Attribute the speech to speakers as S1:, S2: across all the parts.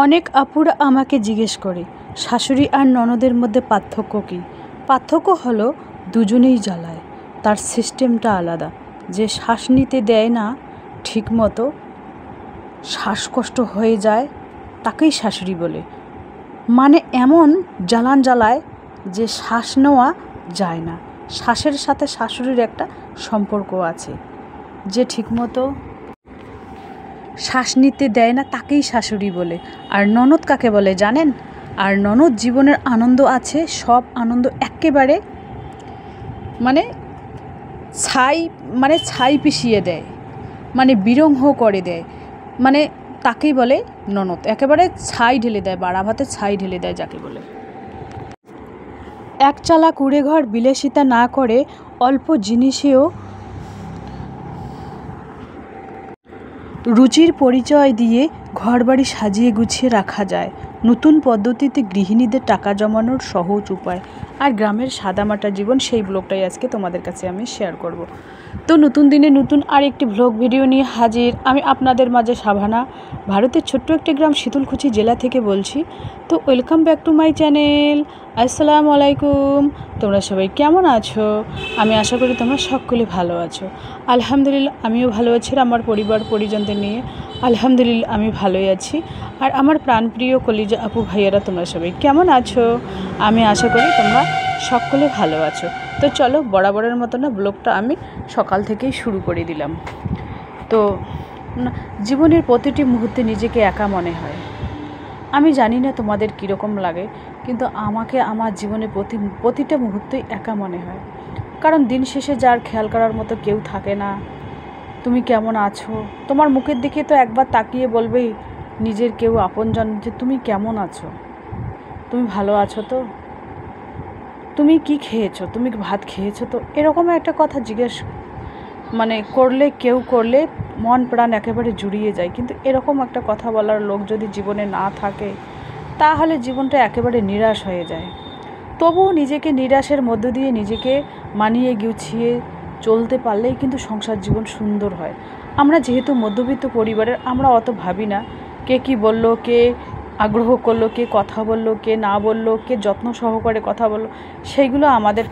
S1: অনেক আপুরা আমাকে জিজ্ঞেস করে শাশুড়ি আর ননদের মধ্যে পার্থক্য কী। পার্থক্য হলো দুজনেই জ্বালায়, তার সিস্টেমটা আলাদা। যে শ্বাস নিতে দেয় না ঠিকমতো, শ্বাসকষ্ট হয়ে যায়, তাকেই শাশুড়ি বলে। মানে এমন জ্বালান জ্বালায় যে শ্বাস নেওয়া যায় না। শ্বাসের সাথে শাশুড়ির একটা সম্পর্ক আছে। যে ঠিকমতো শ্বাস নিতে দেয় না তাকেই শাশুড়ি বলে। আর ননদ কাকে বলে জানেন? আর ননদ জীবনের আনন্দ আছে, সব আনন্দ একেবারে ছাই পিষিয়ে দেয়, বিরঙ্গ করে দেয়, তাকেই বলে ননদ। একেবারে ছাই ঢেলে দেয়, বাড়া ভাতে ছাই ঢেলে দেয় যাকে বলে। একচালা কুঁড়ে ঘর বিলাসিতা না করে অল্প জিনিসেও রুচির পরিচয় দিয়ে ঘরবাড়ি সাজিয়ে গুছিয়ে রাখা যায়। নতুন পদ্ধতিতে গৃহিণীদের টাকা জমানোর সহজ উপায় আর গ্রামের সাদামাটা জীবন, সেই ব্লগটাই আজকে তোমাদের কাছে আমি শেয়ার করব। তো নতুন দিনে নতুন আর একটি ব্লগ ভিডিও নিয়ে হাজির আমি আপনাদের মাঝে। সাভানা, ভারতের ছোট্ট একটি গ্রাম শীতলকুচি জেলা থেকে বলছি। তো welcome back to my channel. আসসালামু আলাইকুম। তোমরা সবাই কেমন আছো? আমি আশা করি তোমরা সকলে ভালো আছো। আলহামদুলিল্লাহ আমিও ভালো আছি, আর আমার পরিবার পরিজনদের নিয়ে আলহামদুলিল্লাহ আমি ভালোই আছি। আর আমার প্রাণপ্রিয় কলিজা আপু ভাইয়েরা তোমরা সবাই কেমন আছো? আমি আশা করি তোমরা সকলে ভালো আছো। তো চলো বরাবরের মতো না ব্লগটা আমি সকাল থেকেই শুরু করে দিলাম। তো জীবনের প্রতিটি মুহূর্তে নিজেকে একা মনে হয়। আমি জানি না তোমাদের কীরকম লাগে, কিন্তু আমাকে আমার জীবনে প্রতিটা মুহূর্তেই একা মনে হয়। কারণ দিন শেষে যার খেয়াল করার মতো কেউ থাকে না। তুমি কেমন আছো, তোমার মুখের দিকে তো একবার তাকিয়ে বলবেই নিজের কেউ আপনজন যে তুমি কেমন আছো, তুমি ভালো আছো তো, তুমি কি খেয়েছো, তুমি ভাত খেয়েছো তো, এরকম একটা কথা জিজ্ঞেস করলে মন প্রাণ একেবারে জুড়িয়ে যায়। কিন্তু এরকম একটা কথা বলার লোক যদি জীবনে না থাকে, তাহলে জীবনটা একেবারে নিরাশ হয়ে যায়। তবুও নিজেকে নিরাশের মধ্য দিয়ে নিজেকে মানিয়ে গুছিয়ে চলতে পারলেই কিন্তু সংসার জীবন সুন্দর হয়। আমরা যেহেতু মধ্যবিত্ত পরিবারের, আমরা অত ভাবি না কে কি বললো, কে আগ্রহ করলো, কে কথা বললো, কে না বললো, কে যত্ন সহকারে কথা বললো, সেইগুলো আমাদের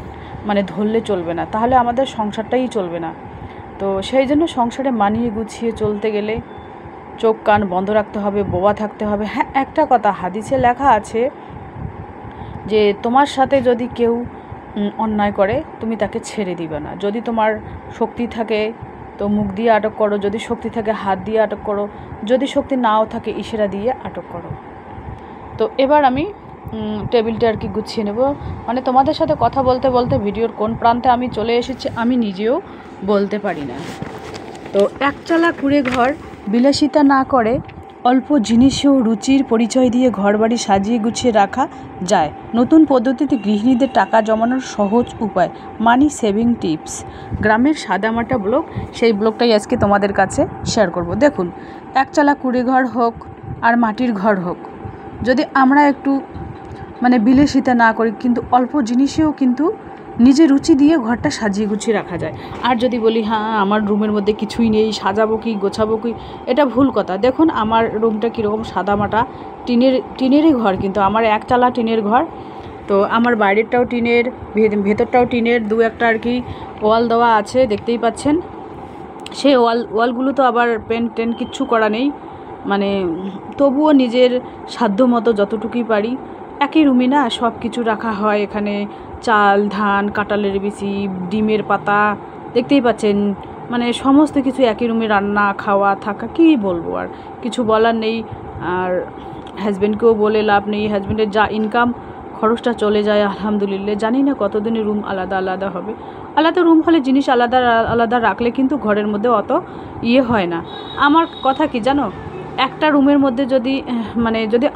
S1: ধরলে চলবে না, তাহলে আমাদের সংসারটাই চলবে না। তো সেই জন্য সংসারে মানিয়ে গুছিয়ে চলতে গেলে চোখ কান বন্ধ রাখতে হবে, বোবা থাকতে হবে। হ্যাঁ, একটা কথা হাদিসে লেখা আছে যে তোমার সাথে যদি কেউ অন্যায় করে তুমি তাকে ছেড়ে দিবে না। যদি তোমার শক্তি থাকে তো মুখ দিয়ে আটক করো, যদি শক্তি থাকে হাত দিয়ে আটক করো, যদি শক্তি নাও থাকে ইশারা দিয়ে আটক করো। তো এবার আমি টেবিলটা আর কি গুছিয়ে নেব। তোমাদের সাথে কথা বলতে বলতে ভিডিওর কোন প্রান্তে আমি চলে এসেছি আমি নিজেও বলতে পারি না। তো একচালা কুঁড়ে ঘর বিলাসিতা না করে অল্প জিনিসেও রুচির পরিচয় দিয়ে ঘরবাড়ি সাজিয়ে গুছিয়ে রাখা যায়। নতুন পদ্ধতিতে গৃহিণীদের টাকা জমানোর সহজ উপায়, মানি সেভিং টিপস। গ্রামের সাদামাটা ব্লগ, সেই ব্লগটাই আজকে তোমাদের কাছে শেয়ার করব। দেখুন, একচালা কুঁড়ে ঘর হোক আর মাটির ঘর হোক, যদি আমরা একটু বিলাসিতা না করি, কিন্তু অল্প জিনিসেও কিন্তু নিজের রুচি দিয়ে ঘরটা সাজিয়ে গুছিয়ে রাখা যায়। আর যদি বলি হ্যাঁ আমার রুমের মধ্যে কিছুই নেই, সাজাবো কি গোছাবো কি, এটা ভুল কথা। দেখুন আমার রুমটা কীরকম সাদামাটা, টিনেরই ঘর, কিন্তু আমার একচালা টিনের ঘর। তো আমার বাইরেরটাও টিনের, ভেতরটাও টিনের, দু একটা আর কি ওয়াল দেওয়া আছে, দেখতেই পাচ্ছেন। সেই ওয়ালগুলো তো আবার পেন্ট কিচ্ছু করা নেই, তবুও নিজের সাধ্য মতো যতটুকুই পারি। একই রুমই না, সব কিছু রাখা হয় এখানে, চাল ধান, কাঁঠালের বিচি, ডিমের পাতা, দেখতেই পাচ্ছেন। সমস্ত কিছু একই রুমে রান্না খাওয়া থাকা, কী বলবো, আর কিছু বলার নেই। আর হাজব্যান্ডকেও বলে লাভ নেই, হাজব্যান্ডের যা ইনকাম খরচটা চলে যায় আলহামদুলিল্লাহ। জানি না কতদিনে রুম আলাদা আলাদা হবে। আলাদা রুম হলে জিনিস আলাদা আলাদা রাখলে কিন্তু ঘরের মধ্যে অত হয় না। আমার কথা কি জানো, একটা রুমের মধ্যে যদি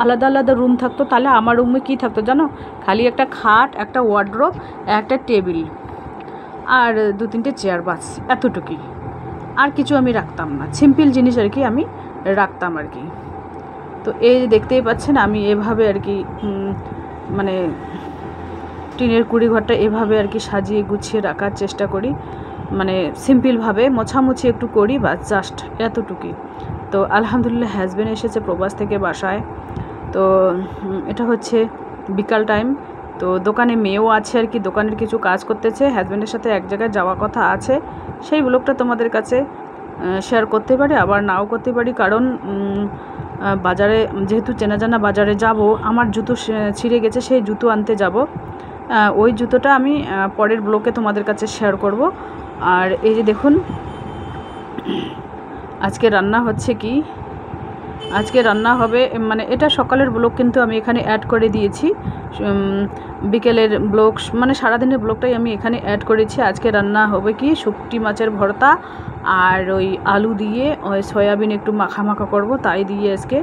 S1: আলাদা আলাদা রুম থাকতো, তাহলে আমার রুমে কী থাকতো জানো, খালি একটা খাট, একটা ওয়ার্ড্রোব, একটা টেবিল আর 2-3টে চেয়ার, বাস এতটুকুই। আর কিছু আমি রাখতাম না, সিম্পল জিনিস আর কি আমি রাখতাম আর কি। তো এই দেখতেই পাচ্ছেন আমি এভাবে আর কি টিনের কুঁড়ি ঘরটা এভাবে আর কি সাজিয়ে গুছিয়ে রাখার চেষ্টা করি। সিম্পলভাবে মোছামুছি একটু করি, বা জাস্ট এতটুকুই। তো আলহামদুলিল্লাহ হাজব্যান্ড এসেছে প্রবাস থেকে বাসায়। তো এটা হচ্ছে বিকাল টাইম। তো দোকানে মেয়েও আছে আর কি, দোকানের কিছু কাজ করতেছে, হাজব্যান্ডের সাথে এক জায়গায় যাওয়া কথা আছে। সেই ব্লগটা তোমাদের কাছে শেয়ার করতে পারি, আবার নাও করতে পারি, কারণ বাজারে যেহেতু চেনা জানা বাজারে যাব, আমার জুতো ছিঁড়ে গেছে, সেই জুতো আনতে যাব। ওই জুতোটা আমি পরের ব্লগে তোমাদের কাছে শেয়ার করব। আর এই যে দেখুন আজকে রান্না হচ্ছে কি, আজকে রান্না হবে, মানে এটা সকালের ব্লগ কিন্তু আমি এখানে অ্যাড করে দিয়েছি, বিকেলের ব্লগ মানে সারাদিনের ব্লগটাই আমি এখানে অ্যাড করেছি। আজকে রান্না হবে কি, শুটকি মাছের ভর্তা আর ওই আলু দিয়ে ওই সয়াবিন একটু মাখা মাখা করব, তাই দিয়ে আজকে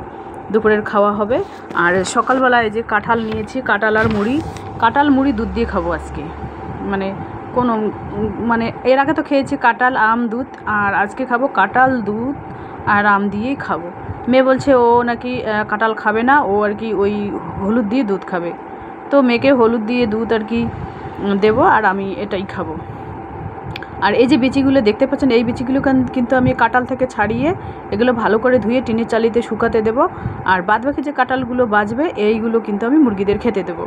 S1: দুপুরের খাওয়া হবে। আর সকালবেলায় যে কাঁঠাল নিয়েছি, কাঁঠাল আর মুড়ি, কাঁঠাল মুড়ি দুধ দিয়ে খাবো আজকে। মানে কোনো মানে এর আগে তো খেয়েছি কাঁঠাল আম দুধ, আর আজকে খাবো কাঁঠাল দুধ আর আম দিয়েই খাবো। মেয়ে বলছে ও নাকি কাঁঠাল খাবে না, ও আর কি ওই হলুদ দিয়ে দুধ খাবে। তো মেয়েকে হলুদ দিয়ে দুধ আর কি দেবো, আর আমি এটাই খাবো। আর এই যে বিচিগুলো দেখতে পাচ্ছেন, এই বিচিগুলো কিন্তু আমি কাঁঠাল থেকে ছাড়িয়ে এগুলো ভালো করে ধুয়ে টিনের চালিতে শুকাতে দেবো। আর বাদবাকি যে কাঁঠালগুলো বাঁচবে এইগুলো কিন্তু আমি মুরগিদের খেতে দেবো।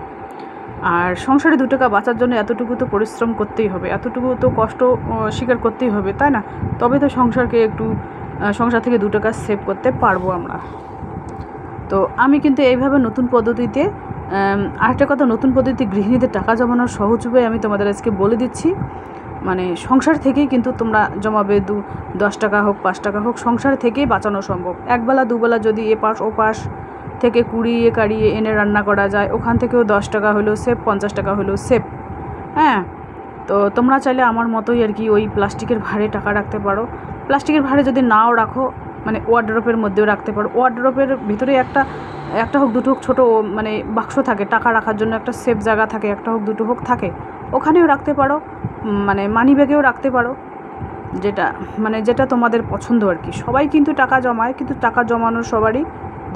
S1: আর সংসারে 2 টাকা বাঁচার জন্য এতটুকু তো পরিশ্রম করতেই হবে, এতটুকু তো কষ্ট স্বীকার করতেই হবে, তাই না? তবে তো সংসারকে একটু সংসার থেকে 2 টাকা সেভ করতে পারবো আমরা। তো আমি কিন্তু এইভাবে নতুন পদ্ধতিতে, আরেকটা কথা, নতুন পদ্ধতিতে গৃহিণীদের টাকা জমানোর সহজ উপায় আমি তোমাদের আজকে বলে দিচ্ছি। মানে সংসার থেকেই কিন্তু তোমরা জমাবে, 10 টাকা হোক 5 টাকা হোক, সংসার থেকেই বাঁচানো সম্ভব। একবেলা দুবেলা যদি এপাশ ওপাশ থেকে কুড়িয়ে কাড়িয়ে এনে রান্না করা যায়, ওখান থেকেও 10 টাকা হলেও সেভ, 50 টাকা হলেও সেভ। হ্যাঁ, তো তোমরা চাইলে আমার মতোই আর কি ওই প্লাস্টিকের ভাঁড়ে টাকা রাখতে পারো। প্লাস্টিকের ভাঁড়ে যদি নাও রাখো, মানে ওয়ার্ড্রপের মধ্যেও রাখতে পারো। ওয়ার্ড্রপের ভিতরে একটা হোক দুটো হোক ছোটো মানে বাক্স থাকে, টাকা রাখার জন্য একটা সেফ জায়গা থাকে, একটা হোক দুটো হোক থাকে, ওখানেও রাখতে পারো। মানে মানি ব্যাগেও রাখতে পারো, যেটা তোমাদের পছন্দ আর কি। সবাই কিন্তু টাকা জমায়, কিন্তু টাকা জমানোর সবারই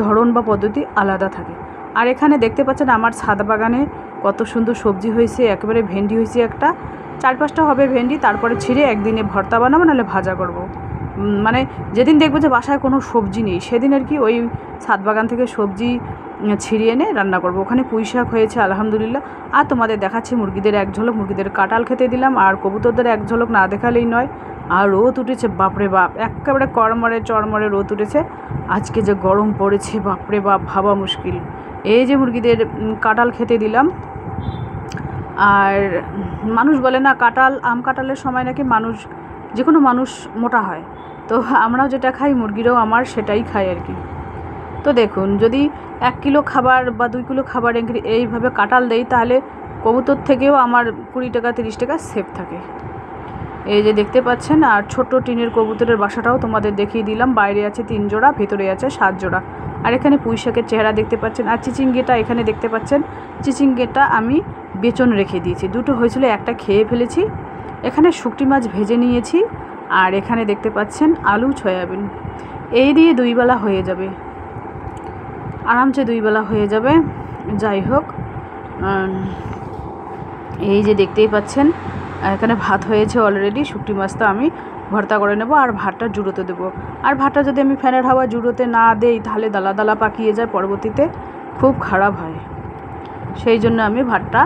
S1: ধরন বা পদ্ধতি আলাদা থাকে। আর এখানে দেখতে পাচ্ছেন আমার ছাদ বাগানে কত সুন্দর সবজি হয়েছে, একেবারে ভেন্ডি হয়েছে একটা, 4-5টা হবে ভেন্ডি। তারপরে ছিঁড়ে একদিনে ভর্তা বানাবো, নাহলে ভাজা করব। মানে যেদিন দেখবো যে বাসায় কোনো সবজি নেই, সেদিন আর কি ওই ছাদ বাগান থেকে সবজি ছিঁড়ে এনে রান্না করব। ওখানে পুঁই শাক হয়েছে আলহামদুলিল্লাহ। আর তোমাদের দেখাচ্ছি মুরগিদের এক ঝলক, মুরগিদের কাঁঠাল খেতে দিলাম। আর কবুতরদের এক ঝলক না দেখালেই নয়। আর রোদ উঠেছে, বাপরে বাপ, একেবারে কড়মড়ে চড়মড়ে রোদ উঠেছে। আজকে যে গরম পড়েছে, বাপরে বাপ, ভাবা মুশকিল। এই যে মুরগিদের কাঁঠাল খেতে দিলাম। আর মানুষ বলে না, আম কাঁঠালের সময় নাকি যে কোনো মানুষ মোটা হয়। তো আমরাও যেটা খাই, মুরগিরাও আমার সেটাই খায় আর কি। তো দেখুন, যদি 1 কিলো খাবার বা 2 কিলো খাবার এইভাবে কাঁঠাল দেই, তাহলে কবুতর থেকেও আমার 20 টাকা 30 টাকা সেভ থাকে। এই যে দেখতে পাচ্ছেন। আর ছোট টিনের কবুতরের বাসাটাও তোমাদের দেখিয়ে দিলাম। বাইরে আছে 3 জোড়া, ভেতরে আছে 7 জোড়া। আর এখানে পুঁই শাকের চেহারা দেখতে পাচ্ছেন। আর চিচিঙ্গেটা এখানে দেখতে পাচ্ছেন, চিচিঙ্গেটা আমি বেচন রেখে দিয়েছি। 2টো হয়েছিল, একটা খেয়ে ফেলেছি। এখানে শুকটি মাছ ভেজে নিয়েছি। আর এখানে দেখতে পাচ্ছেন আলু সয়াবিন। এই দিয়ে 2 বেলা হয়ে যাবে, আরামসে 2 বেলা হয়ে যাবে। যাই হোক, এই যে দেখতেই পাচ্ছেন এখানে ভাত হয়েছে অলরেডি। শুকটি মাছটা আমি ভর্তা করে নেব, আর ভাতটা জুড়োতে দেবো। আর ভাতটা যদি আমি ফ্যানের হাওয়া জুড়োতে না দেই, তাহলে দালা দালা পাকিয়ে যায়, পরবর্তীতে খুব খারাপ হয়। সেই জন্য আমি ভাতটা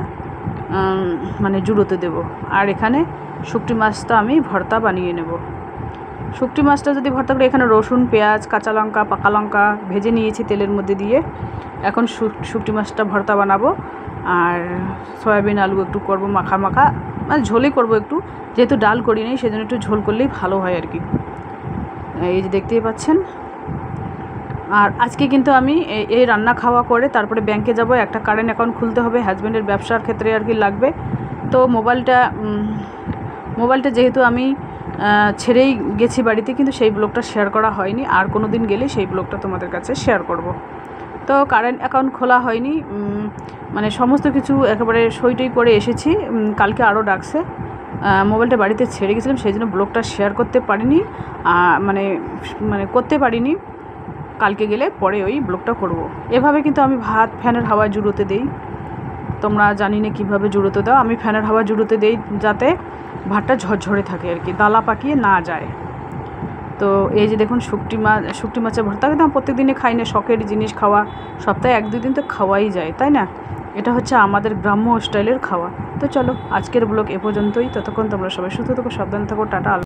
S1: মানে জুড়োতে দেব। আর এখানে শুকটি মাছটা আমি ভর্তা বানিয়ে নেব। শুকটি মাছটা যদি ভর্তা করে, এখানে রসুন, পেঁয়াজ, কাঁচা লঙ্কা, পাকা লঙ্কা ভেজে নিয়েছি তেলের মধ্যে দিয়ে। এখন শুকটি মাছটা ভর্তা বানাবো। আর সয়াবিন আলু একটু করব মাখা মাখা, মানে ঝোলই করব একটু, যেহেতু ডাল করি নেই, সেজন্য একটু ঝোল করলেই ভালো হয় আর কি। এই যে দেখতেই পাচ্ছেন। আর আজকে কিন্তু আমি এই রান্না খাওয়া করে তারপরে ব্যাংকে যাব, একটা কারেন্ট অ্যাকাউন্ট খুলতে হবে, হাজব্যান্ডের ব্যবসার ক্ষেত্রে আর কি লাগবে। তো মোবাইলটা যেহেতু আমি ছেড়েই গেছি বাড়িতে, কিন্তু সেই ব্লগটা শেয়ার করা হয়নি। আর কোনো দিন গেলে সেই ব্লগটা তোমাদের কাছে শেয়ার করব। তো কারেন্ট অ্যাকাউন্ট খোলা হয়নি, মানে সমস্ত কিছু একেবারে সইটই করে এসেছি। কালকে আরও ডাকছে, মোবাইলটা বাড়িতে ছেড়ে গেছিলাম, সেই জন্য ব্লগটা শেয়ার করতে পারিনি, মানে করতে পারিনি। কালকে গেলে পরে ওই ব্লগটা করব। এভাবে কিন্তু আমি ভাত ফ্যানের হাওয়ায় জুড়োতে দেই। তোমরা জানি না কীভাবে জুড়োতে দাও, আমি ফ্যানের হাওয়া জুড়োতে দেই, যাতে ভাতটা ঝরঝরে থাকে আর কি, দালা পাকিয়ে না যায়। তো এই যে দেখুন শুকটি মাছের ভর্তা, কিন্তু আমি প্রত্যেকদিনই খাই না, শখের জিনিস খাওয়া, সপ্তাহে 1-2 দিন তো খাওয়াই যায়, তাই না? এটা হচ্ছে আমাদের গ্রাম্য স্টাইলের খাওয়া। তো চলো আজকের ব্লগ এ পর্যন্তই। ততক্ষণ তোমরা সবাই সুস্থ থাকো, সাবধানে থাকো, টাটা।